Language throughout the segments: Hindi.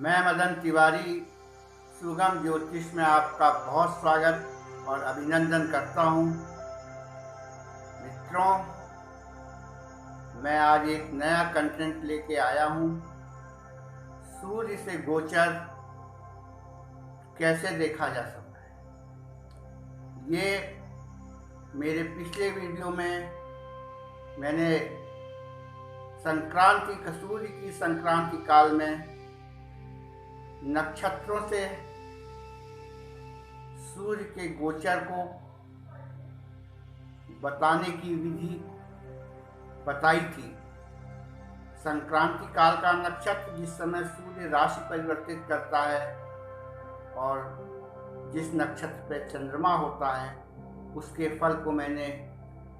मैं मदन तिवारी सुगम ज्योतिष में आपका बहुत स्वागत और अभिनंदन करता हूँ। मित्रों, मैं आज एक नया कंटेंट लेके आया हूँ। सूर्य से गोचर कैसे देखा जा सकता है। ये मेरे पिछले वीडियो में मैंने सूर्य की संक्रांति काल में नक्षत्रों से सूर्य के गोचर को बताने की विधि बताई थी। संक्रांति काल का नक्षत्र जिस समय सूर्य राशि परिवर्तित करता है और जिस नक्षत्र पर चंद्रमा होता है, उसके फल को मैंने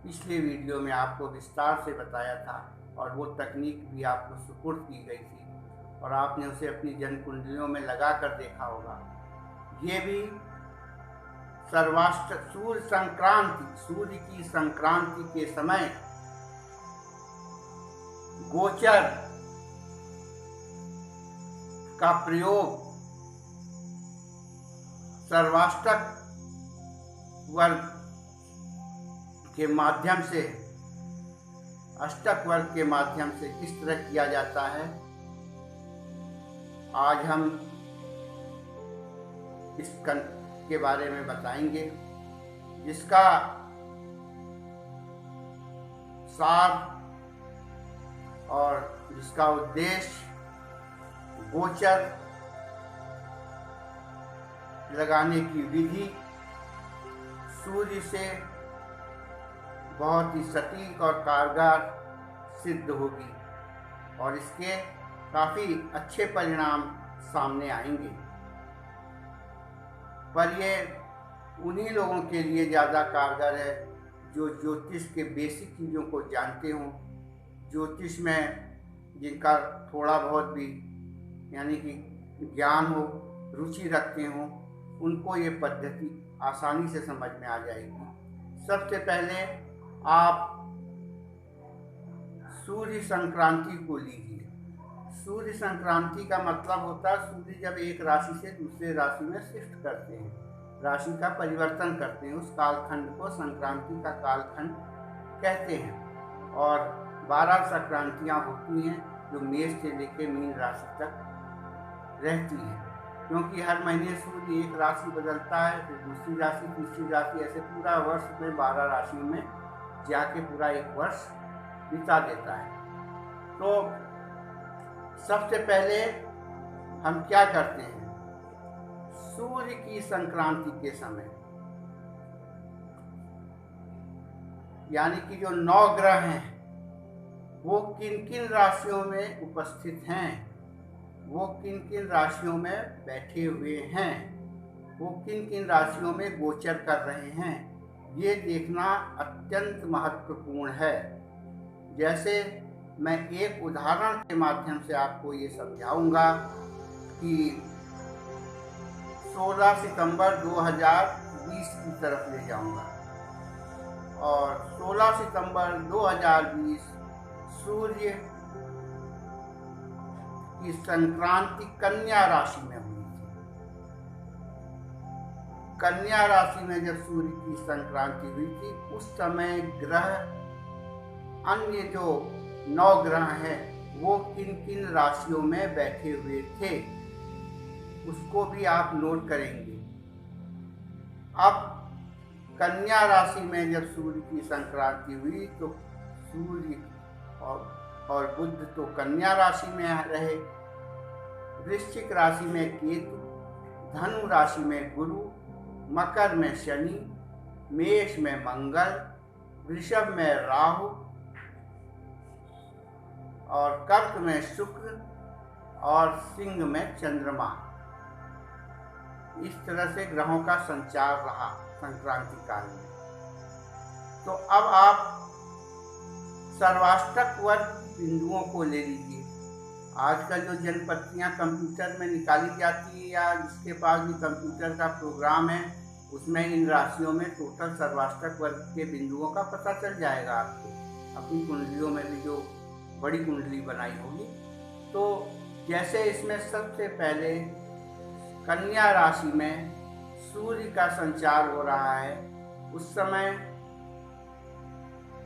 पिछले वीडियो में आपको विस्तार से बताया था और वो तकनीक भी आपको सुपुर्द की गई थी और आपने उसे अपनी जन्म कुंडलियों में लगा कर देखा होगा। ये भी सूर्य की संक्रांति के समय गोचर का प्रयोग सर्वाष्टक वर्ग के माध्यम से, अष्टक वर्ग के माध्यम से किस तरह किया जाता है, आज हम इस के बारे में बताएंगे, जिसका सार और जिसका उद्देश्य गोचर लगाने की विधि सूर्य से बहुत ही सटीक और कारगर सिद्ध होगी और इसके काफ़ी अच्छे परिणाम सामने आएंगे। पर ये उन्हीं लोगों के लिए ज़्यादा कारगर है जो ज्योतिष के बेसिक चीज़ों को जानते हों, ज्योतिष में जिनका थोड़ा बहुत भी यानी कि ज्ञान हो, रुचि रखते हों, उनको ये पद्धति आसानी से समझ में आ जाएगी। सबसे पहले आप सूर्य संक्रांति को लीजिए। सूर्य संक्रांति का मतलब होता है सूर्य जब एक राशि से दूसरे राशि में शिफ्ट करते हैं, राशि का परिवर्तन करते हैं, उस कालखंड को संक्रांति का कालखंड कहते हैं। और 12 संक्रांतियाँ होती हैं जो मेष से लेकर मीन राशि तक रहती हैं, क्योंकि हर महीने सूर्य एक राशि बदलता है, फिर दूसरी राशि, तीसरी राशि, ऐसे पूरा वर्ष में 12 राशियों में जाके पूरा एक वर्ष बिता देता है। तो सबसे पहले हम क्या करते हैं, सूर्य की संक्रांति के समय यानी कि जो 9 ग्रह हैं वो किन किन राशियों में उपस्थित हैं, वो किन किन राशियों में बैठे हुए हैं, वो किन किन राशियों में गोचर कर रहे हैं, ये देखना अत्यंत महत्वपूर्ण है। जैसे मैं एक उदाहरण के माध्यम से आपको ये समझाऊंगा कि 16 सितंबर 2020 की तरफ ले जाऊंगा और 16 सितंबर 2020 सूर्य की संक्रांति कन्या राशि में हुई थी। कन्या राशि में जब सूर्य की संक्रांति हुई थी, उस समय ग्रह, अन्य जो 9 ग्रह हैं, वो किन किन राशियों में बैठे हुए थे, उसको भी आप नोट करेंगे। अब कन्या राशि में जब सूर्य की संक्रांति हुई तो सूर्य और बुध तो कन्या राशि में रहे, वृश्चिक राशि में केतु, धनु राशि में गुरु, मकर में शनि, मेष में मंगल, वृषभ में राहु और कर्क में शुक्र और सिंह में चंद्रमा। इस तरह से ग्रहों का संचार रहा संक्रांति काल में। तो अब आप सर्वाष्टक वर्ग बिंदुओं को ले लीजिए। आजकल जो जनपत्तियां कंप्यूटर में निकाली जाती है या जिसके पास भी कंप्यूटर का प्रोग्राम है, उसमें इन राशियों में टोटल सर्वाष्टक वर्ग के बिंदुओं का पता चल जाएगा आपको। अपनी कुंडलियों में भी जो बड़ी कुंडली बनाई होगी तो जैसे इसमें सबसे पहले कन्या राशि में सूर्य का संचार हो रहा है, उस समय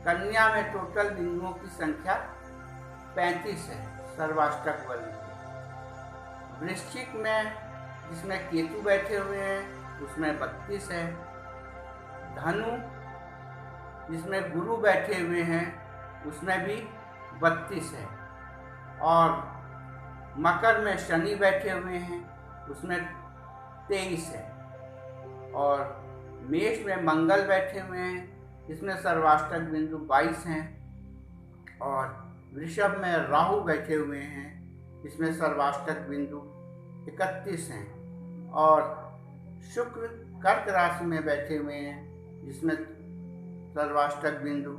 कन्या में टोटल बिंदुओं की संख्या 35 है सर्वाष्टक वर्ग की। वृश्चिक में जिसमें केतु बैठे हुए हैं उसमें 32 है। धनु जिसमें गुरु बैठे हुए हैं उसमें भी 32 है। और मकर में शनि बैठे हुए हैं उसमें 23 है। और मेष में मंगल बैठे हुए हैं इसमें सर्वाष्टक बिंदु 22 हैं। और वृषभ में राहु बैठे हुए हैं इसमें सर्वाष्टक बिंदु 31 हैं। और शुक्र कर्क राशि में बैठे हुए हैं जिसमें सर्वाष्टक बिंदु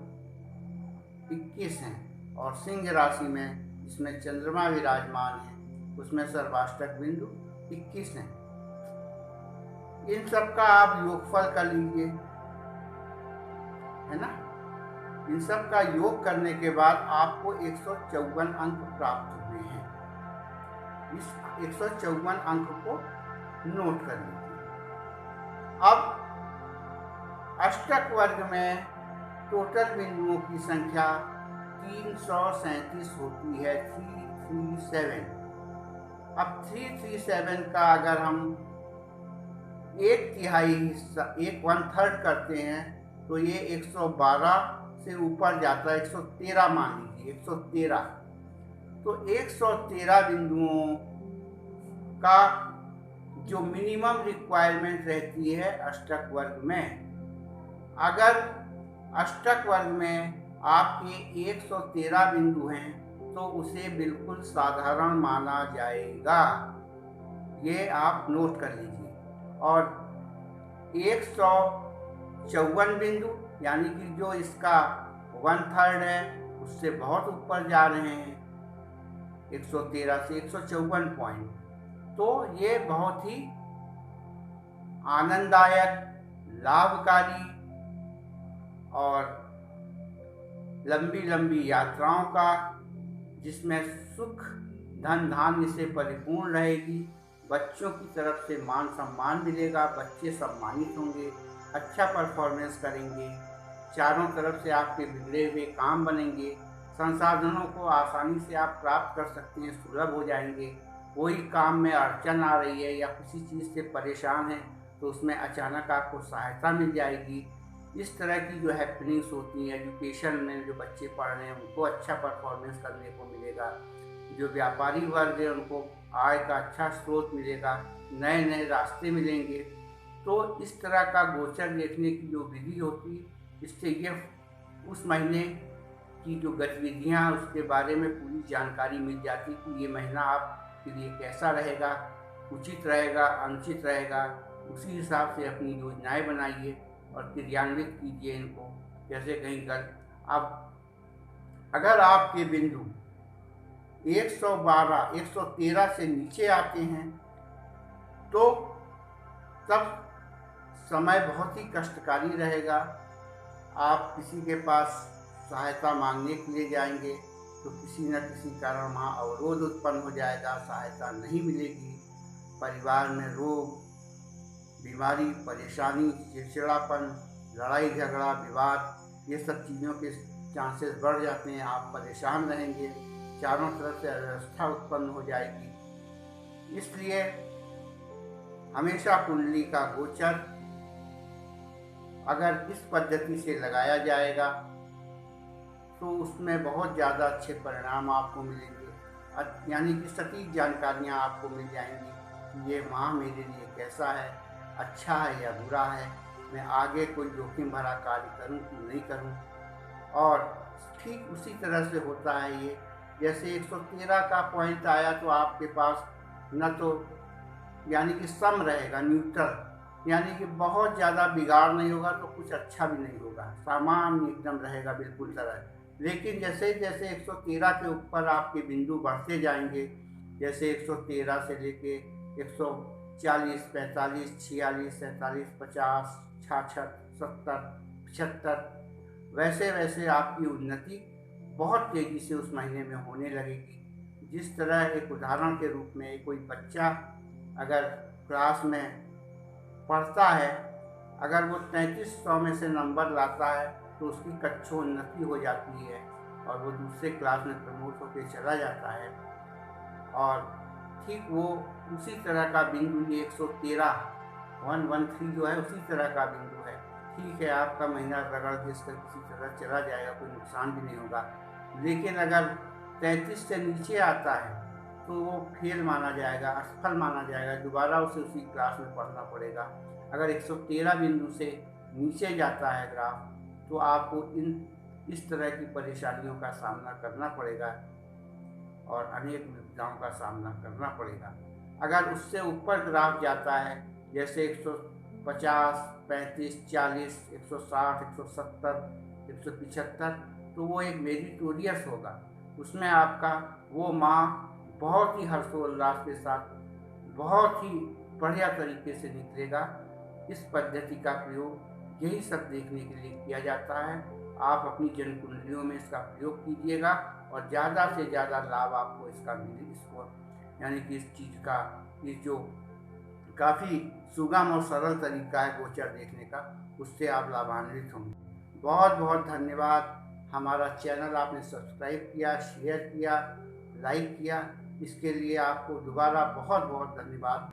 21 हैं। और सिंह राशि में जिसमें चंद्रमा विराजमान है उसमें सर्वाष्टक बिंदु 21 हैं। इन सब का आप योगफल कर लीजिए, है ना। इन सब का योग करने के बाद आपको 154 अंक प्राप्त हुए हैं। इस 154 अंक को नोट कर लीजिए। अब अष्टक वर्ग में टोटल बिंदुओं की संख्या 337 होती है, 337। अब 337 का अगर हम 1/3 हिस्सा 1/3 करते हैं तो ये 112 से ऊपर जाता है, 113 मान लीजिए, 113। तो 113 बिंदुओं का जो मिनिमम रिक्वायरमेंट रहती है अष्टक वर्ग में, अगर अष्टक वर्ग में आपके 113 बिंदु हैं तो उसे बिल्कुल साधारण माना जाएगा। ये आप नोट कर लीजिए। और 154 बिंदु यानी कि जो इसका 1/3 है उससे बहुत ऊपर जा रहे हैं, 113 से 154 पॉइंट। तो ये बहुत ही आनंददायक, लाभकारी और लंबी लंबी यात्राओं का, जिसमें सुख धन धान्य से परिपूर्ण रहेगी। बच्चों की तरफ से मान सम्मान मिलेगा, बच्चे सम्मानित होंगे, अच्छा परफॉर्मेंस करेंगे, चारों तरफ से आपके बिगड़े हुए काम बनेंगे, संसाधनों को आसानी से आप प्राप्त कर सकते हैं, सुलभ हो जाएंगे। कोई काम में अड़चन आ रही है या किसी चीज़ से परेशान है तो उसमें अचानक आपको सहायता मिल जाएगी। इस तरह की जो हैपनिंग्स होती हैं एजुकेशन में, जो बच्चे पढ़ रहे हैं उनको अच्छा परफॉर्मेंस करने को मिलेगा। जो व्यापारी वर्ग है उनको आय का अच्छा स्रोत मिलेगा, नए नए रास्ते मिलेंगे। तो इस तरह का गोचर देखने की जो विधि होती है, इससे ये उस महीने की जो गतिविधियाँ उसके बारे में पूरी जानकारी मिल जाती कि ये महीना आपके लिए कैसा रहेगा, उचित रहेगा, अनुचित रहेगा। उसी हिसाब से अपनी योजनाएं बनाइए और क्रियान्वित कीजिए इनको। जैसे कहीं अब अगर आपके बिंदु 112, 113 से नीचे आते हैं तो तब समय बहुत ही कष्टकारी रहेगा। आप किसी के पास सहायता मांगने के लिए जाएंगे तो किसी न किसी कारण वहाँ अवरोध उत्पन्न हो जाएगा, सहायता नहीं मिलेगी। परिवार में रोग, बीमारी, परेशानी, चिड़चिड़ापन, लड़ाई झगड़ा, विवाद, ये सब चीज़ों के चांसेस बढ़ जाते हैं। आप परेशान रहेंगे, चारों तरफ से अव्यवस्था उत्पन्न हो जाएगी। इसलिए हमेशा कुंडली का गोचर अगर इस पद्धति से लगाया जाएगा तो उसमें बहुत ज़्यादा अच्छे परिणाम आपको मिलेंगे। यानी कि सटीक जानकारियाँ आपको मिल जाएंगी कि ये माह मेरे लिए कैसा है, अच्छा है या बुरा है, मैं आगे कोई जोखिम भरा कार्य करूं कि नहीं करूं। और ठीक उसी तरह से होता है ये, जैसे 113 का पॉइंट आया तो आपके पास न तो यानी कि सम रहेगा, न्यूट्रल, यानी कि बहुत ज़्यादा बिगाड़ नहीं होगा तो कुछ अच्छा भी नहीं होगा, सामान्य एकदम रहेगा बिल्कुल तरह। लेकिन जैसे जैसे 113 के ऊपर आपके बिंदु बढ़ते जाएंगे, जैसे 113 से लेके 140, 45, 46, 47, 50, 66, 70, 75, वैसे वैसे आपकी उन्नति बहुत तेज़ी से उस महीने में होने लगेगी। जिस तरह एक उदाहरण के रूप में कोई बच्चा अगर क्लास में पढ़ता है, अगर वो 3300 में से नंबर लाता है तो उसकी कक्षोन्नति हो जाती है और वो दूसरे क्लास में प्रमोट होकर चला जाता है। और ठीक वो उसी तरह का बिंदु ये 113 113 जो है उसी तरह का बिंदु है। ठीक है, आपका महीना रगड़ घिस कर किसी तरह चला जाएगा, कोई नुकसान भी नहीं होगा। लेकिन अगर 33 से नीचे आता है तो वो फेल माना जाएगा, असफल माना जाएगा, दोबारा उसे उसी क्लास में पढ़ना पड़ेगा। अगर 113 बिंदु से नीचे जाता है ग्राफ तो आपको इस तरह की परेशानियों का सामना करना पड़ेगा और अनेक विपदाओं का सामना करना पड़ेगा। अगर उससे ऊपर ग्राफ जाता है, जैसे 150, 35, 40, 160, 170, 175, तो वो एक मेरिटोरियस होगा। उसमें आपका वो माह बहुत ही हर्षोल्लास के साथ बहुत ही बढ़िया तरीके से निकलेगा। इस पद्धति का प्रयोग यही सब देखने के लिए किया जाता है। आप अपनी जन्म कुंडलियों में इसका प्रयोग कीजिएगा और ज़्यादा से ज़्यादा लाभ आपको इसका मिले, इसको यानी कि इस चीज़ का, ये जो काफ़ी सुगम और सरल तरीका है गोचर देखने का, उससे आप लाभान्वित होंगे। बहुत बहुत धन्यवाद। हमारा चैनल आपने सब्सक्राइब किया, शेयर किया, लाइक किया, इसके लिए आपको दोबारा बहुत बहुत धन्यवाद।